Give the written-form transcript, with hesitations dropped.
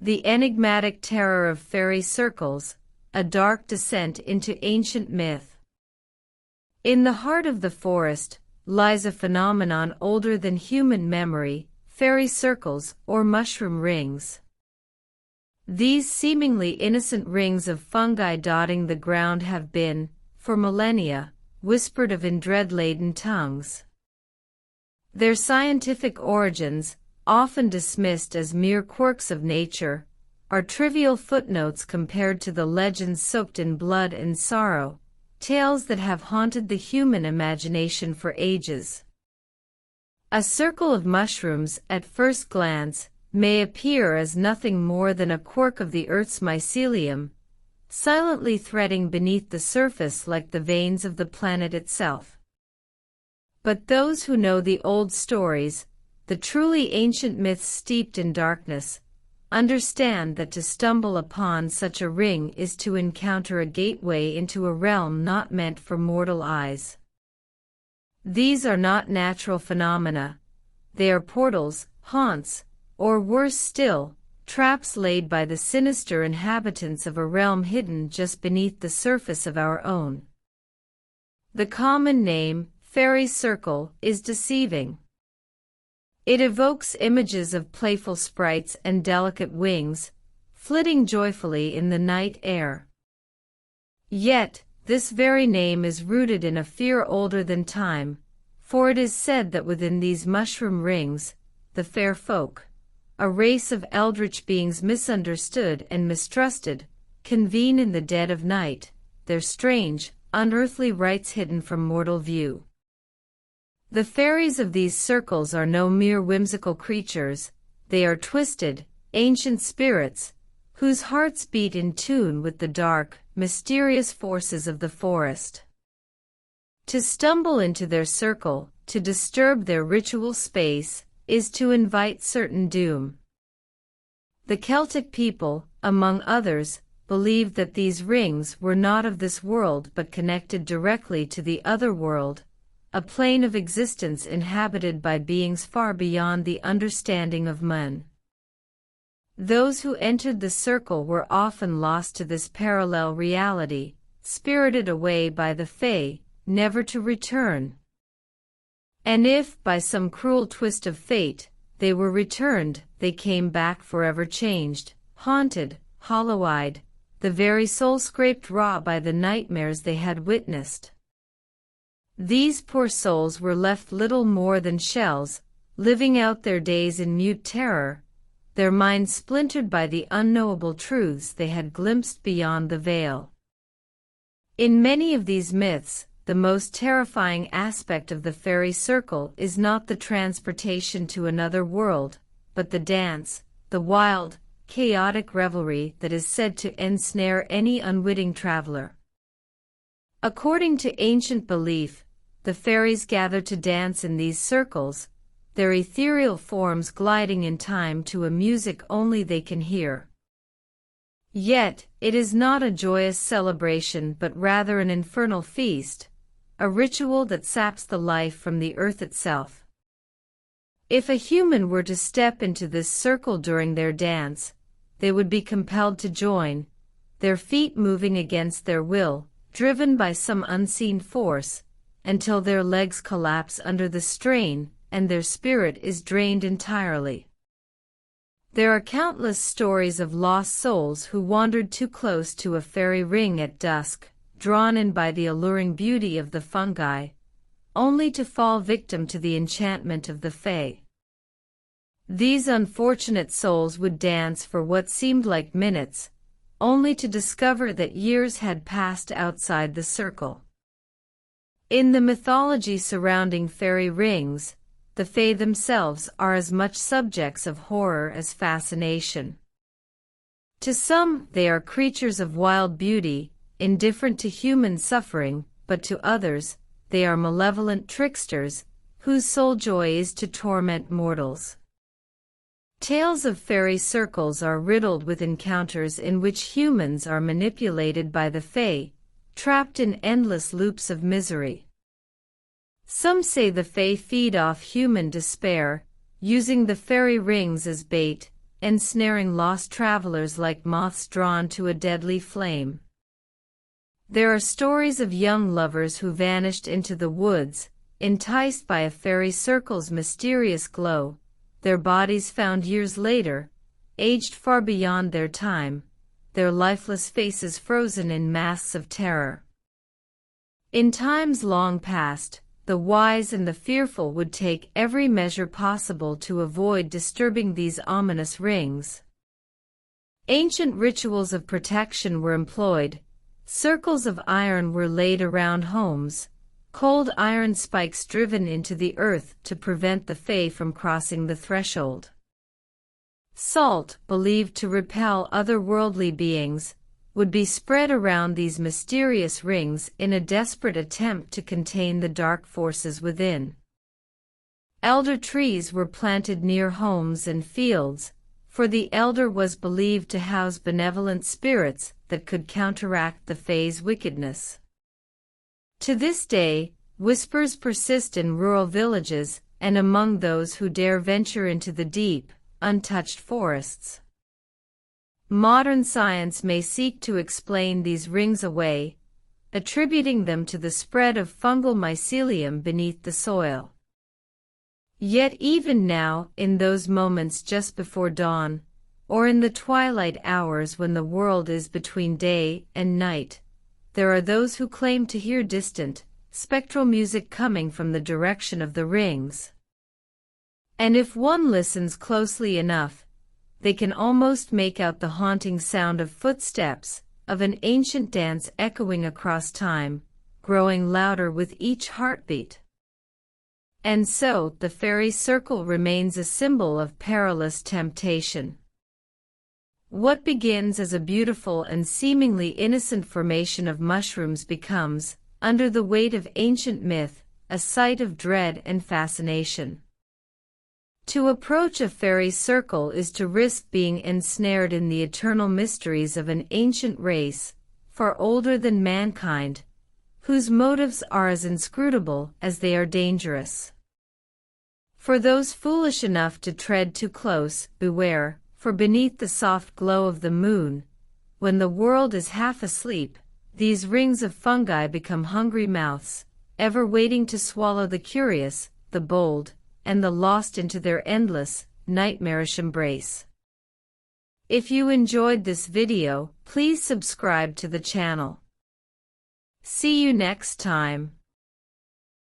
The enigmatic terror of fairy circles, a dark descent into ancient myth. In the heart of the forest lies a phenomenon older than human memory, fairy circles or mushroom rings. These seemingly innocent rings of fungi dotting the ground have been, for millennia, whispered of in dread-laden tongues. Their scientific origins, often dismissed as mere quirks of nature, are trivial footnotes compared to the legends soaked in blood and sorrow, tales that have haunted the human imagination for ages. A circle of mushrooms, at first glance, may appear as nothing more than a quirk of the Earth's mycelium, silently threading beneath the surface like the veins of the planet itself. But those who know the old stories, the truly ancient myths steeped in darkness, understand that to stumble upon such a ring is to encounter a gateway into a realm not meant for mortal eyes. These are not natural phenomena. They are portals, haunts, or worse still, traps laid by the sinister inhabitants of a realm hidden just beneath the surface of our own. The common name, fairy circle, is deceiving. It evokes images of playful sprites and delicate wings, flitting joyfully in the night air. Yet, this very name is rooted in a fear older than time, for it is said that within these mushroom rings, the fair folk, a race of eldritch beings misunderstood and mistrusted, convene in the dead of night, their strange, unearthly rites hidden from mortal view. The fairies of these circles are no mere whimsical creatures, they are twisted, ancient spirits, whose hearts beat in tune with the dark, mysterious forces of the forest. To stumble into their circle, to disturb their ritual space, is to invite certain doom. The Celtic people, among others, believed that these rings were not of this world but connected directly to the other world, a plane of existence inhabited by beings far beyond the understanding of man. Those who entered the circle were often lost to this parallel reality, spirited away by the Fae, never to return. And if, by some cruel twist of fate, they were returned, they came back forever changed, haunted, hollow-eyed, the very soul scraped raw by the nightmares they had witnessed. These poor souls were left little more than shells, living out their days in mute terror, their minds splintered by the unknowable truths they had glimpsed beyond the veil. In many of these myths, the most terrifying aspect of the fairy circle is not the transportation to another world, but the dance, the wild, chaotic revelry that is said to ensnare any unwitting traveler. According to ancient belief, the fairies gather to dance in these circles, their ethereal forms gliding in time to a music only they can hear. Yet, it is not a joyous celebration but rather an infernal feast, a ritual that saps the life from the earth itself. If a human were to step into this circle during their dance, they would be compelled to join, their feet moving against their will, driven by some unseen force, until their legs collapse under the strain and their spirit is drained entirely. There are countless stories of lost souls who wandered too close to a fairy ring at dusk, drawn in by the alluring beauty of the fungi, only to fall victim to the enchantment of the Fae. These unfortunate souls would dance for what seemed like minutes, only to discover that years had passed outside the circle. In the mythology surrounding fairy rings, the Fae themselves are as much subjects of horror as fascination. To some, they are creatures of wild beauty, indifferent to human suffering, but to others, they are malevolent tricksters, whose sole joy is to torment mortals. Tales of fairy circles are riddled with encounters in which humans are manipulated by the Fae, trapped in endless loops of misery. Some say the Fae feed off human despair, using the fairy rings as bait, ensnaring lost travelers like moths drawn to a deadly flame. There are stories of young lovers who vanished into the woods, enticed by a fairy circle's mysterious glow, their bodies found years later, aged far beyond their time, their lifeless faces frozen in masks of terror. In times long past, the wise and the fearful would take every measure possible to avoid disturbing these ominous rings. Ancient rituals of protection were employed, circles of iron were laid around homes, cold iron spikes driven into the earth to prevent the fae from crossing the threshold. Salt, believed to repel otherworldly beings, would be spread around these mysterious rings in a desperate attempt to contain the dark forces within. Elder trees were planted near homes and fields, for the elder was believed to house benevolent spirits that could counteract the fae's wickedness. To this day, whispers persist in rural villages and among those who dare venture into the deep, untouched forests. Modern science may seek to explain these rings away, attributing them to the spread of fungal mycelium beneath the soil. Yet even now, in those moments just before dawn, or in the twilight hours when the world is between day and night, there are those who claim to hear distant, spectral music coming from the direction of the rings. And if one listens closely enough, they can almost make out the haunting sound of footsteps, of an ancient dance echoing across time, growing louder with each heartbeat. And so, the fairy circle remains a symbol of perilous temptation. What begins as a beautiful and seemingly innocent formation of mushrooms becomes, under the weight of ancient myth, a sight of dread and fascination. To approach a fairy circle is to risk being ensnared in the eternal mysteries of an ancient race, far older than mankind, whose motives are as inscrutable as they are dangerous. For those foolish enough to tread too close, beware, for beneath the soft glow of the moon, when the world is half asleep, these rings of fungi become hungry mouths, ever waiting to swallow the curious, the bold, and the lost into their endless, nightmarish embrace. If you enjoyed this video, please subscribe to the channel. See you next time.